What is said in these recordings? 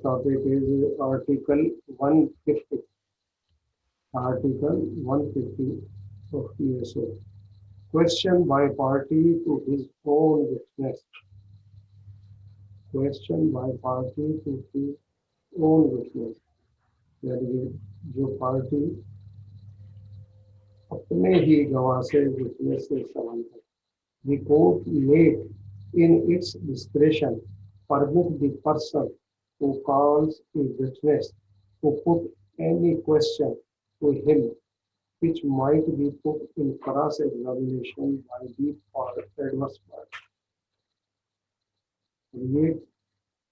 topic is Article 150. Article 150 of PSO. Question by party to his own witness. Question by party to his own witness. यानी जो party अपने ही गवाह से witness से सवाल है. The court may, in its discretion, permit the person who calls a witness to put any question to him which might be put in cross-examination by the adverse party. ये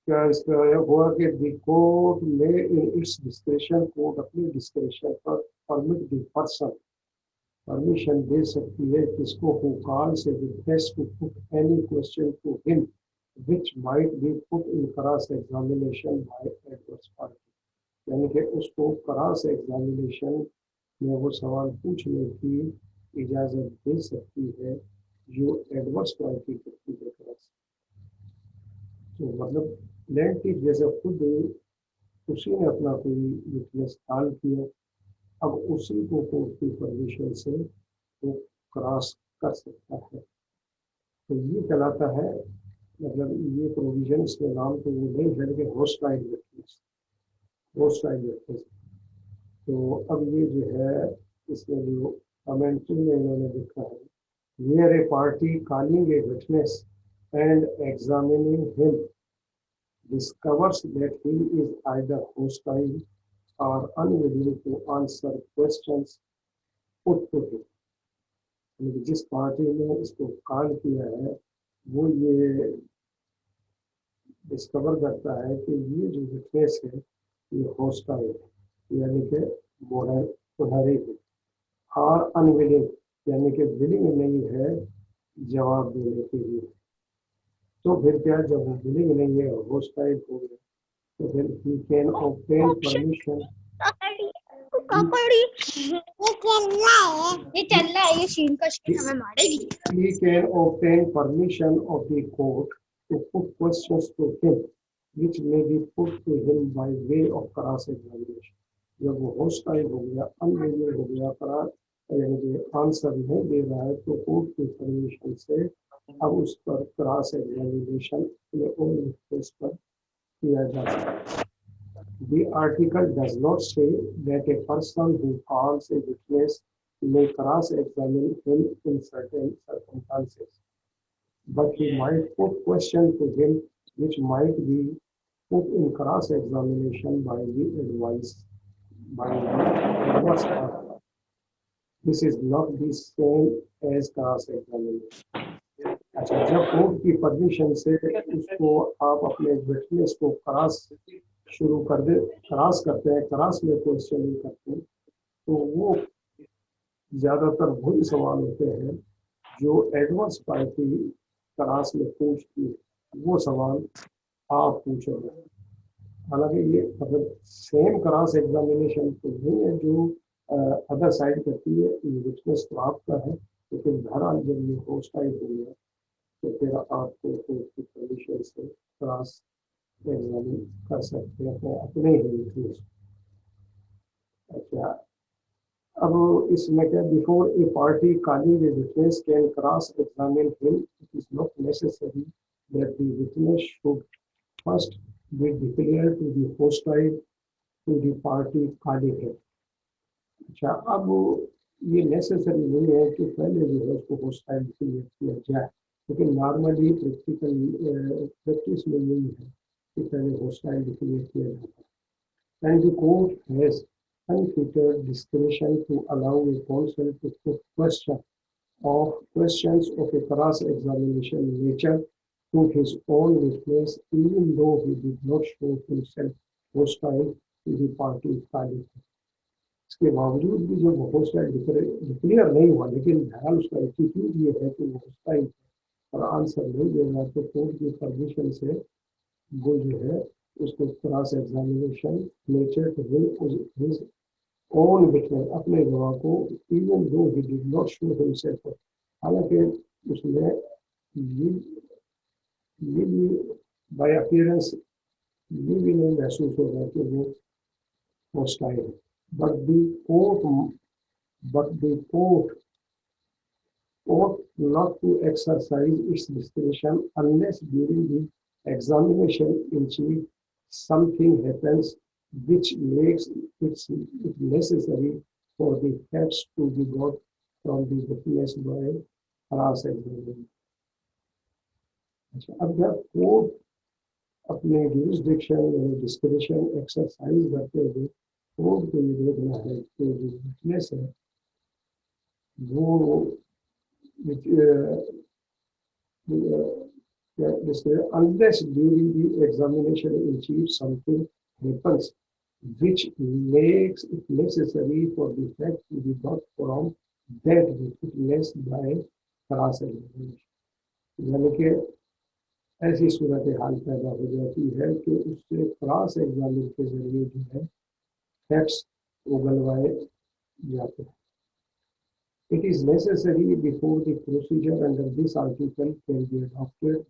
क्या इसका हुआ कि the court may in its discretion, court अपनी discretion पर permit the person permission दे सकती है किसको who calls a witness to put any question to him which might be put in cross examination by adverse party. यानी कि उसको cross examination में वो सवाल पूछने की इजाजत दे सकती है जो एडवर्स पार्टी करती है क्रॉस. तो मतलब प्लेंटिफ जैसे खुद उसी ने अपना कोई विटनेस कॉल किया, अब उसी को कोर्ट की परमिशन से वो क्रॉस कर सकता है. तो ये कहलाता है, मतलब ये प्रोविजन इसके नाम तो वो नहीं है लेकिन होस्टाइल विटनेस. Hostile witness. तो अब ये जो है इसमें जो कमेंट्री में इन्होंने लिखा है, where a party calling a witness and examining him discovers that he is either hostile or unwilling to answer questions put to him. यानी जिस पार्टी ने इसको कॉल किया है वो ये डिस्कवर करता है कि ये जो विटनेस है ये हॉस्टाइल है, यानी कि मुनहरी है, और अनविलिंग यानी कि विलिंग नहीं है जवाब देने के लिए. तो फिर क्या, जब वो विलिंग नहीं है हॉस्टाइल हो गया तो फिर he can obtain permission. He can obtain permission of the court to put questions to him which may be put to him by way of cross examination. जब वो हॉस्टाइल हो गया, अनविलिंग हो गया, करार यानी कि आंसर नहीं दे रहा है, तो कोर्ट की परमिशन से अब उस पर क्रॉस एग्जामिनेशन पर किया जा सकता है. The article does not say that a person who calls a witness may cross-examine him in certain circumstances, but he might put questions to him which might be put in cross-examination by the adverse party. This is not the same as cross-examination. अच्छा, जब court की permission से उसको आप अपने witness को cross शुरू कर दे, क्रॉस करते हैं, क्रॉस में क्वेश्चनिंग करते हैं, तो वो ज़्यादातर वही सवाल होते हैं जो एडवर्स पार्टी क्रॉस में पूछती है, वो सवाल आप पूछोगे. हालांकि ये मतलब सेम क्रॉस एग्जामिनेशन तो नहीं है जो अदर साइड करती है, ये विटनेस तो आपका है, लेकिन बहरहाल जब ये हॉस्टाइल हो गया तो फिर आपको कोर्ट की परमिशन से क्रॉस एग्जामिन कर सकते हैं अपने ही विटनेस. अच्छा, अब इसमें क्या, before a party calling a witness can cross examine him it is not necessary that the witness should first be declare to the hostile to the party calling him. अच्छा, अब ये नेसेसरी नहीं है कि पहले जो है उसको हॉस्टाइल डिक्लेयर किया जाए, लेकिन नॉर्मली प्रैक्टिस में यही है कि पहले हॉस्टाइल डिक्लेयर किया जाता है. And the court has unfettered discretion to allow a counsel to put questions of a cross-examination nature to his own witness, even though he did not show himself hostile to the party calling. इसके बावजूद भी जब hostile declare नहीं हुआ, लेकिन बहरहाल उसका attitude ये है कि वो हॉस्टाइल और आंसर नहीं देगा, तो कोर्ट की परमिशन से वो जो है उसको cross examination nature to his own witness, अपने गवाह को, even though he did not show himself, हालांकि उसने ये भी बाय अपीयरेंस ये भी नहीं महसूस होगा कि वो हॉस्टाइल है। But the court but the court ought not to exercise its discretion unless during the examination in chief something happens which makes it necessary for the facts to be got from the witness by cross examination. अच्छा, अब जब court अपने jurisdiction description exercise करते हुए court को ये देखना है कि जो विटनेस है वो unless during the examination in chief something happens which makes it necessary for the fact to be brought from that witness by cross examination. यानी कि ऐसी सूरत हाल पैदा हो जाती है कि उससे क्रॉस एग्जामिन के जरिए जो है फैक्ट्स उगलवाए जाते हैं. It is necessary before the procedure under this article can be adopted.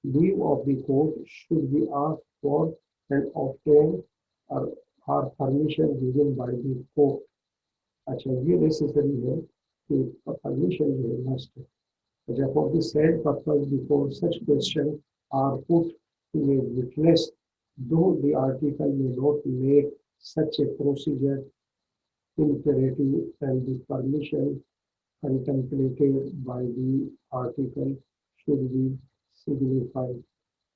Leave of the court should be asked for and obtained or permission given by the court. अच्छा, ये necessary है कि permission जो है must है. For the said purpose, before such questions are put to a witness, though the article may not make such a procedure imperative and the permission contemplated by the article should be signified,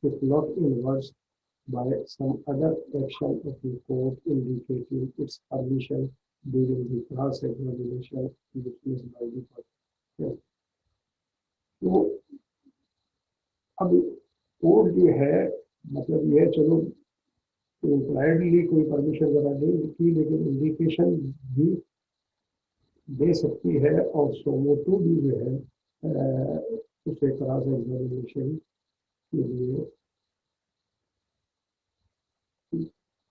if not in words, by some other action of the court indicating its permission during the cross-examination witnessed by the party. तो अब court जो है, मतलब ये चलो impliedly कोई permission वगैरह नहीं की, लेकिन इंडिकेशन भी दे सकती है और सोमोटो भी जो है उसे क्रॉस एग्जामिनेशन के लिए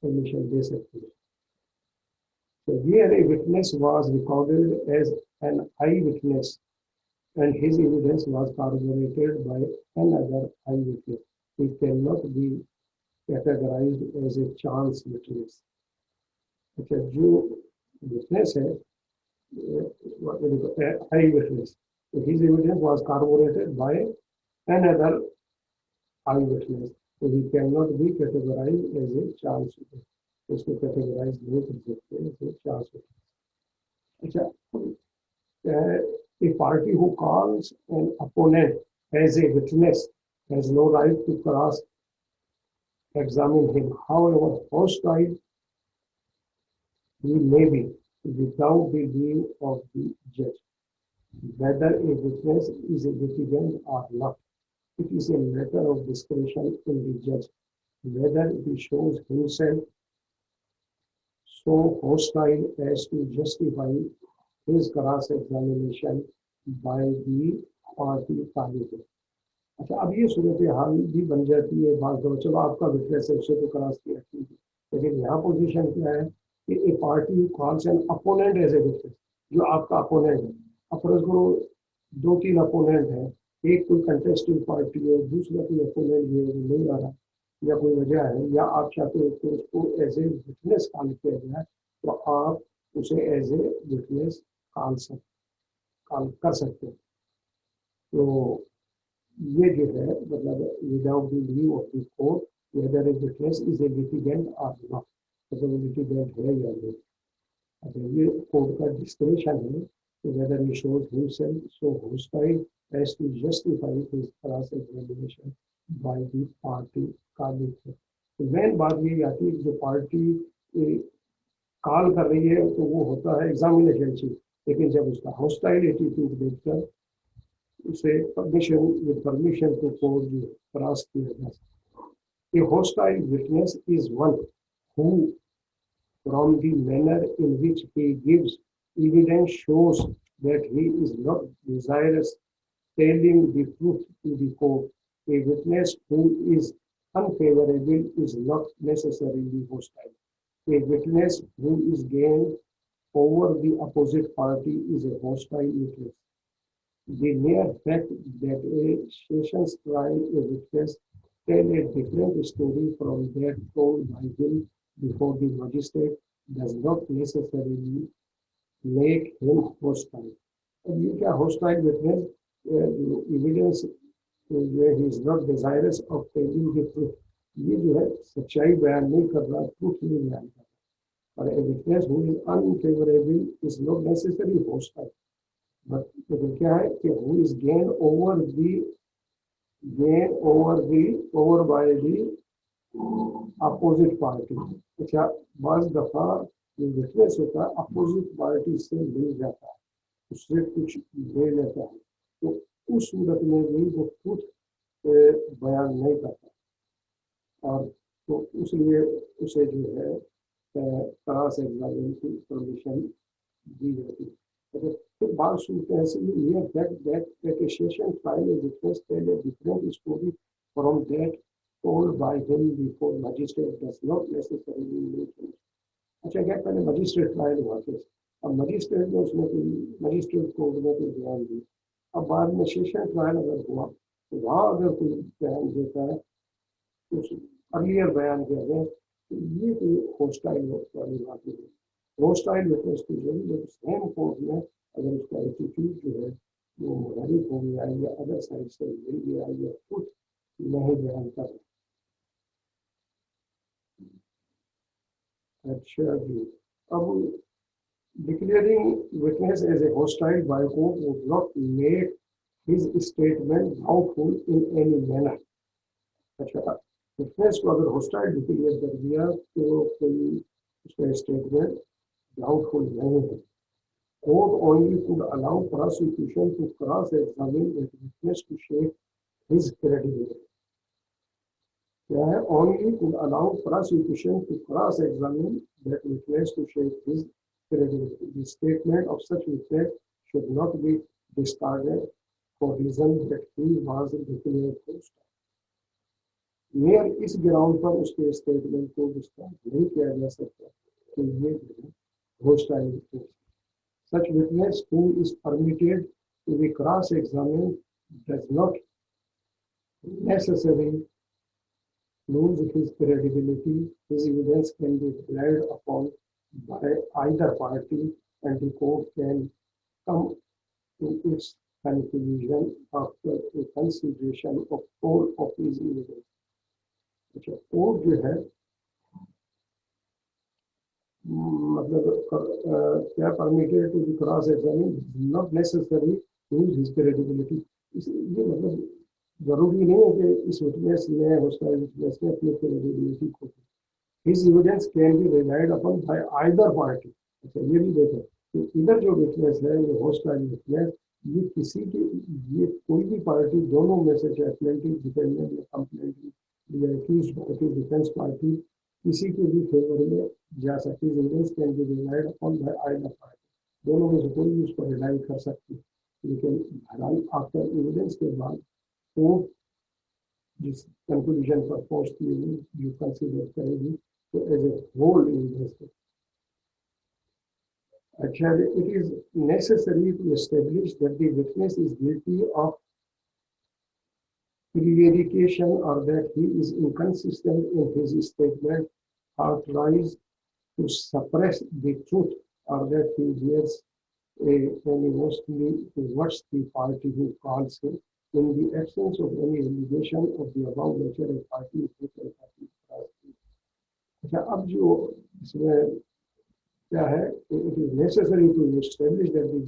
परमिशन दे सकती है. So here a witness was recorded as an eyewitness and his evidence was corroborated by another eyewitness. He cannot be categorized as a chance witness. अच्छा, जो witness है, eyewitness, so his evidence was corroborated by another eyewitness, so he cannot be categorized as a chance witness. उसको categorize नहीं कर सकते as a chance witness. अच्छा, a party who calls an opponent as a witness has no right to cross examine him, however hostile he may be, without the leave of the judge. Whether a witness is a litigant or not, it is a matter of discretion in the judge whether he shows himself so hostile as to justify his cross-examination by the party candidate. अच्छा, अब ये सूरत हाल भी बन जाती है बात करो, चलो आपका विटनेस है उसे तो क्रॉस किया, ठीक है, लेकिन यहाँ पोजीशन क्या है कि a party calls an opponent as a witness, जो आपका अपोनेंट है. अब फर्ज करो 2-3 अपोनेंट है, एक कोई कंटेस्टिंग पार्टी है, दूसरा कोई अपोनेंट जो है नहीं आ रहा या कोई वजह है, या आप चाहते हो कि उसको एज ए विटनेस कॉल किया जाए, तो आप उसे एज ए विटनेस कॉल कर सकते हैं. तो ये जो है मतलब without the leave of the court whether a witness is a litigant और नॉट, मतलब वो लिटिगेंट है या नहीं. अच्छा, ये कोर्ट का डिस्क्रिप्शन है कि whether he shows himself so hostile as to justify his cross examination by the party calling. तो मेन बात ये आती है कि जो पार्टी कॉल कर रही है तो वो होता है एग्जामिनेशन चीफ, लेकिन जब उसका होस्टाइल एटीट्यूड देखकर उसे permission to court cross किया जा सकता. A hostile witness is one who, from the manner in which he gives evidence, shows that he is not desirous telling the truth to the court. A witness who is unfavorable is not necessarily hostile. A witness who is gained over the opposite party is a hostile witness. The mere fact that a sessions trial a witness tell a different story from that told by him before the magistrate does not necessarily make him hostile. अब ये क्या hostile witness? Evidence where he is not desirous of telling the truth. ये जो है सच्चाई बयान नहीं कर रहा, truth नहीं बयान कर रहा. और a witness who is unfavorable is not necessarily hostile. But लेकिन क्या है कि who is gained over by the opposite party. अच्छा बाज़ दफा जो विटनेस होता है अपोजिट पार्टी से मिल जाता है, उससे कुछ ले लेता है, तो उस सूरत में भी वो खुद बयान नहीं करता, और तो इसलिए उसे जो है क्रॉस एग्जामिनेशन की परमिशन दी जाती है. तो फिर बात सुनते हैं ये that a session trial a witness tell a different story from that told by him before magistrate does not necessarily make him. अच्छा क्या पहले मजिस्ट्रेट ट्रायल हुआ था, अब मजिस्ट्रेट ने उसमें कोई मजिस्ट्रेट कोर्ट में कोई बयान दिया, अब बाद में सेशन ट्रायल अगर हुआ तो वहाँ अगर कोई बयान देता है तो अर्लियर बयान किया गया तो ये कोई हॉस्टाइल वाली बात नहीं है. हॉस्टाइल विटनेस की जरूरत सेम कोर्ट में अगर उसका एटीट्यूड जो है वो मुहरिफ हो गया या अदर साइड से मिल गया या खुद नहीं बयान कर रहा. अच्छा जी, अब declaring witness as a hostile by court would not make his statement doubtful in any manner. अच्छा विटनेस को अगर hostile डिक्लेयर कर दिया तो कोई उसका स्टेटमेंट डाउटफुल नहीं है. Court only could allow prosecution to cross-examine that witness to shake his credibility. क्या है? Only could allow prosecution to cross-examine that witness to shake his credibility. The statement of such witness should not be discarded for reason that he was declared hostile. Mayor इस ground पर उसके statement को discard नहीं किया जा सकता कि ये hostile witness. Such witness who is permitted to be cross-examined does not necessarily lose his credibility. His evidence can be relied upon by either party and the court can come to its conclusion after a consideration of all of his evidence. अच्छा court जो है मतलब क्या permitted to be cross examine not necessary lose his credibility. ये मतलब जरूरी नहीं है कि इस विटनेस ने हॉस्टाइल विटनेस ने अपनी क्रेडिबिलिटी खो दी. His evidence can be relied upon by either party. अच्छा ये भी देखो कि इधर जो विटनेस है ये हॉस्टाइल विटनेस ये किसी की ये कोई भी पार्टी दोनों में से चाहे प्लेंटिव डिफेंडेंट या कंप्लेंट या एक्यूज्ड पार्टी डिफेंस पार्टी किसी के भी फेवर में जा सकती है. Evidence can be relied upon by either party. दोनों में से कोई भी उसको रिलाई कर सकती है, लेकिन बहरहाल आफ्टर एविडेंस के बाद कोर्ट जिस कंक्लूजन पर पहुंचती है जो कंसीडर करेगी तो एज ए होल एविडेंस. अच्छा it is necessary to establish that the witness is guilty of prevarication or that he is inconsistent in his statement or tries to suppress the truth or that he bears animosity towards the party who calls him. In the absence of any allegation of the above nature, a party is neutral party. अच्छा अब जो इसमें क्या है it is necessary to establish that the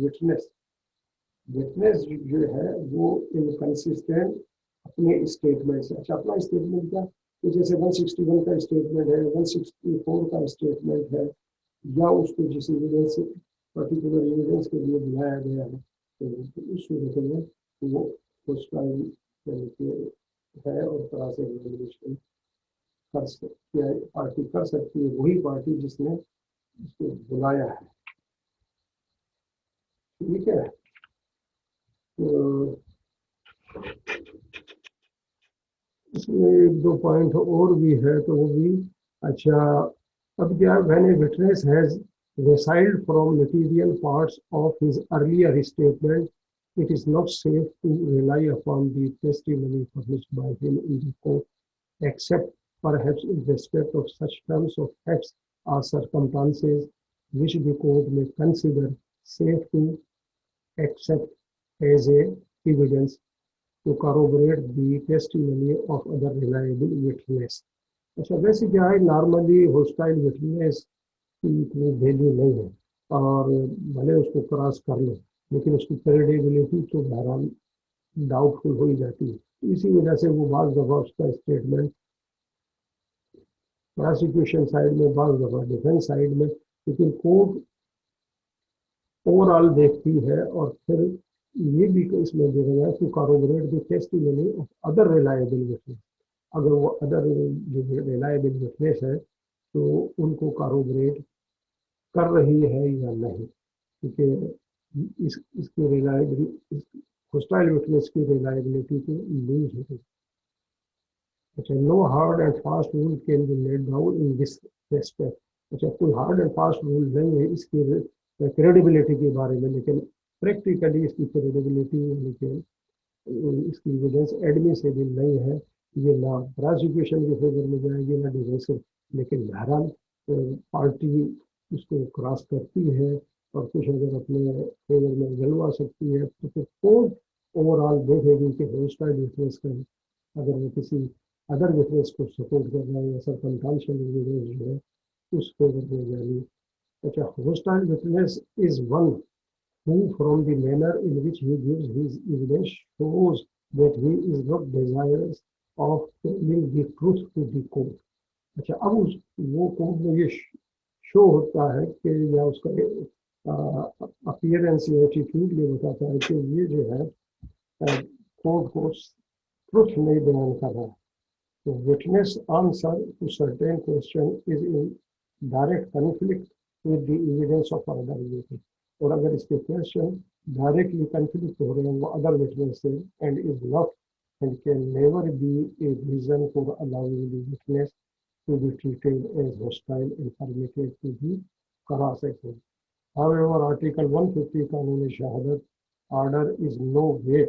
witness जो है वो inconsistent अपने स्टेटमेंट से. अच्छा अपना स्टेटमेंट क्या तो जैसे 161 का स्टेटमेंट है 164 का स्टेटमेंट है या उसको जिस एविडेंस पर्टिकुलर एविडेंस के लिए बुलाया गया है तो उस सूरत में वो उसका है और क्रॉस एग्जामिनेशन कर सकती है पार्टी कर सकती है वही पार्टी जिसने उसको बुलाया है. ठीक है तो इसमें एक दो पॉइंट और भी है तो वो भी अच्छा. अब क्या when a witness has resiled from material parts of his earlier statement, it is not safe to rely upon the testimony published by him in the court except perhaps in respect of such terms of facts or circumstances which the court may consider safe to accept as a evidence to corroborate the testimony of other reliable witness. अच्छा वैसे क्या है normally hostile witness की इतनी value नहीं है और भले उसको क्रॉस कर लो लेकिन उसकी क्रेडिबिलिटी तो बहरहाल डाउटफुल हो ही जाती है इसी वजह से वो बाज़ दफ़ा उसका स्टेटमेंट प्रोसिक्यूशन साइड में बाज़ दफ़ा डिफेंस साइड में लेकिन कोर्ट ओवरऑल देखती है और फिर ये भी इसमें देखा जाए to corroborate the testimony of other reliable witness अगर वो अदर जो रिलायबल विटनेस है तो उनको कॉरोबोरेट कर रही है या नहीं क्योंकि इसकी रिलायबिलिटी हॉस्टाइल विटनेस की रिलायबिलिटी तो लूज होगी अच्छा no hard and fast rule can be laid down in this respect अच्छा कोई हार्ड एंड फास्ट रूल नहीं है इसकी क्रेडिबिलिटी के बारे में लेकिन प्रैक्टिकली इसकी क्रेडिबिलिटी लेकिन इसकी एविडेंस एडमिसिबल नहीं है ये ना प्रोसिक्यूशन के फेवर में जाएगी ना डिफेंस लेकिन बहरहाल पार्टी उसको क्रॉस करती है और कुछ अगर अपने फेवर में गलवा सकती है तो फिर कोर्ट ओवरऑल देखेगी कि हॉस्टाइल विटनेस का अगर वो किसी अदर विटनेस को सपोर्ट कर रहा है या सर्कमस्टेंशियल एविडेंस जो है उस फेवर में जाएगी अच्छा hostile witness is one who from the manner in which he gives his evidence shows that he is not desirous of telling the truth to the court अच्छा अब वो कोर्ट में ये शो होता है कि या उसका अपीयरेंस या एटीट्यूड ये बताता है कि ये जो है कोर्ट को ट्रुथ नहीं बयान कर रहा है तो witness answer to certain question is in direct conflict with the evidence of other witness और अगर इसके क्वेश्चन डायरेक्टली कंफ्लिक्ट हो रहे हैं वो अदर विटनेस से and is not and can never be a reason for allowing the witness to be treated as hostile and permitted to be cross-examined. However, Article 150 Kanun Shahadat order is no way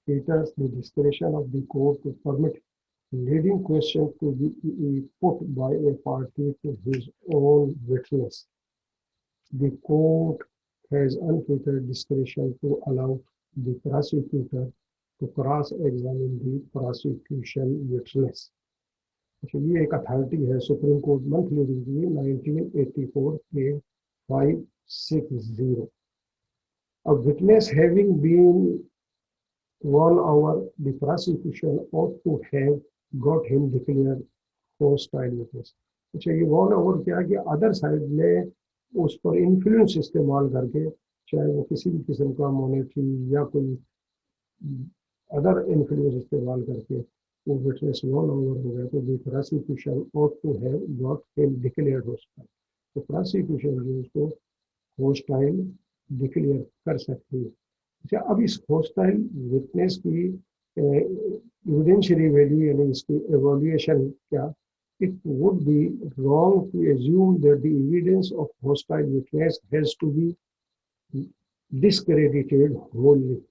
caters the discretion of the court to permit leading questions to be put by a party to his own witness. The court has unfettered discretion to allow the prosecutor to cross-examine the prosecution witness. ये एक authority है supreme court monthly review 1984 के 560. A witness having been won over, the prosecution ought to have got him declared hostile witness. अच्छा ये von over क्या कि other side ने उस पर इन्फ्लुएंस इस्तेमाल करके चाहे वो किसी भी किस्म का मॉनेटरी या कोई अदर इन्फ्लुएंस इस्तेमाल करके वो विटनेस वॉन ओवर हो गया तो the prosecution ought to have got him declared hostile. तो प्रोसिक्यूशन जो उसको हॉस्टाइल डिक्लेयर कर सकती है अच्छा अब इस हॉस्टाइल विटनेस की एविडेंशियरी वैल्यू यानी इसकी एवोल्यूशन क्या it would be wrong to assume that the evidence of hostile witness has to be discredited wholly.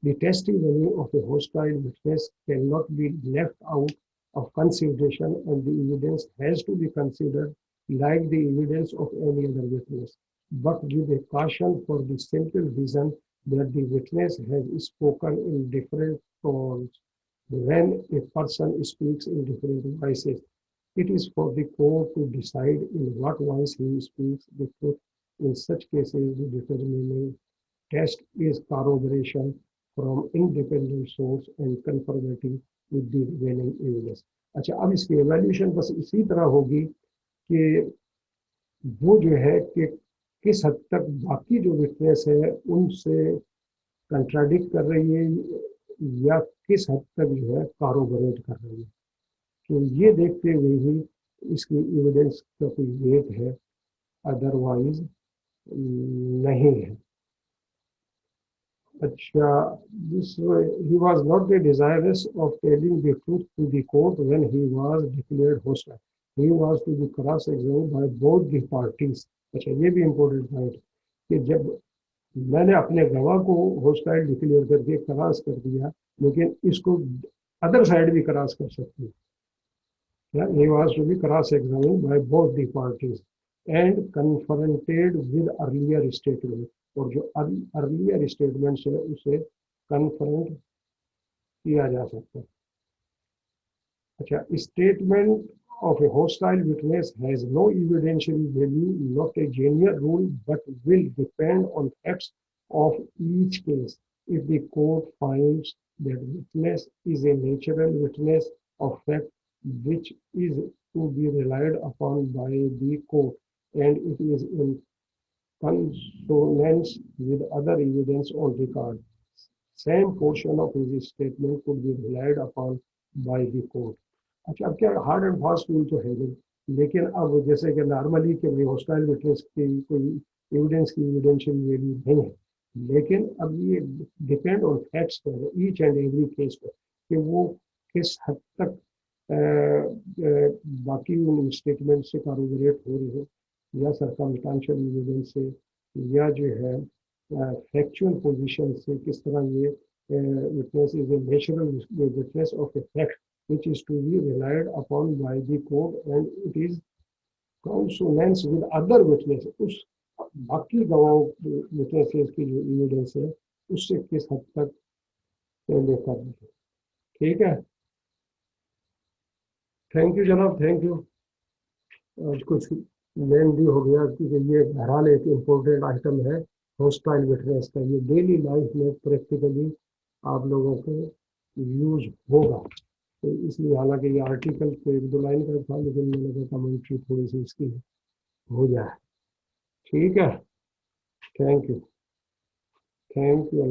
The testimony of a hostile witness cannot be left out of consideration and the evidence has to be considered like the evidence of any other witness, but with a caution for the simple reason that the witness has spoken in different tones. When a person speaks in different voices, it is for the court to decide in what voice he speaks the truth. In such cases, the determining test is corroboration from independent source and conformity with the remaining evidence. अच्छा अब इसकी evaluation बस इसी तरह होगी कि वो जो है कि किस हद तक बाकी जो विटनेस है उनसे कंट्राडिक्ट कर रही है या किस हद तक जो है कॉरोबोरेट कर रही है तो ये देखते हुए ही इसकी एविडेंस का कोई वेट है अदरवाइज नहीं है अच्छा he was not desirous of telling the truth to the court when he was declared hostile. He was to be cross-examined by both the parties. अच्छा ये भी इम्पोर्टेंट पॉइंट कि जब मैंने अपने गवाह को हॉस्टाइल डिक्लेयर करके क्रॉस कर दिया लेकिन इसको अदर साइड भी क्रॉस कर सकती है Yeah, he was to be cross-examined by both the parties and confronted with earlier statement. और जो earlier statements है उसे confront किया जा सकता है. अच्छा, statement of a hostile witness has no evidentiary value, not a general rule, but will depend on facts of each case. If the court finds that witness is a natural witness of fact which is to be relied upon by the court, and it is in consonance with other evidence on record, same portion of his statement could be relied upon by the court. अच्छा, अब क्या hard and fast rule तो है नहीं, लेकिन अब जैसे कि नॉर्मली कि भाई हॉस्टाइल विटनेस की कोई एविडेंस की एविडेंशियल वैल्यू नहीं है, लेकिन अब ये डिपेंड ऑन फैक्ट्स पर ईच एंड एवरी केस पर कि वो किस हद तक बाकी उन स्टेटमेंट से कारोबरेट हो रही है या सर्कमस्टेंशियल एविडेंस से या जो है फैक्चुअल पोजीशन से किस तरह ये witness is a natural witness of a fact which is to be relied upon by the court and it is consonance with other witnesses. उस बाकी गवाहों witnesses की जो evidence है उससे किस हद तक लेकर है. ठीक है, थैंक यू जनाब, थैंक यू. आज कुछ लेंदी हो गया क्योंकि ये बहरहाल एक इम्पोर्टेंट आइटम है हॉस्टाइल विटनेस का. ये डेली लाइफ में प्रैक्टिकली आप लोगों को यूज होगा. तो इसलिए हालांकि ये आर्टिकल तो एक दो लाइन का था लेकिन मैंने कहा कमेंट्री थोड़ी सी इसकी हो जाए. ठीक है, थैंक यू, थैंक यू.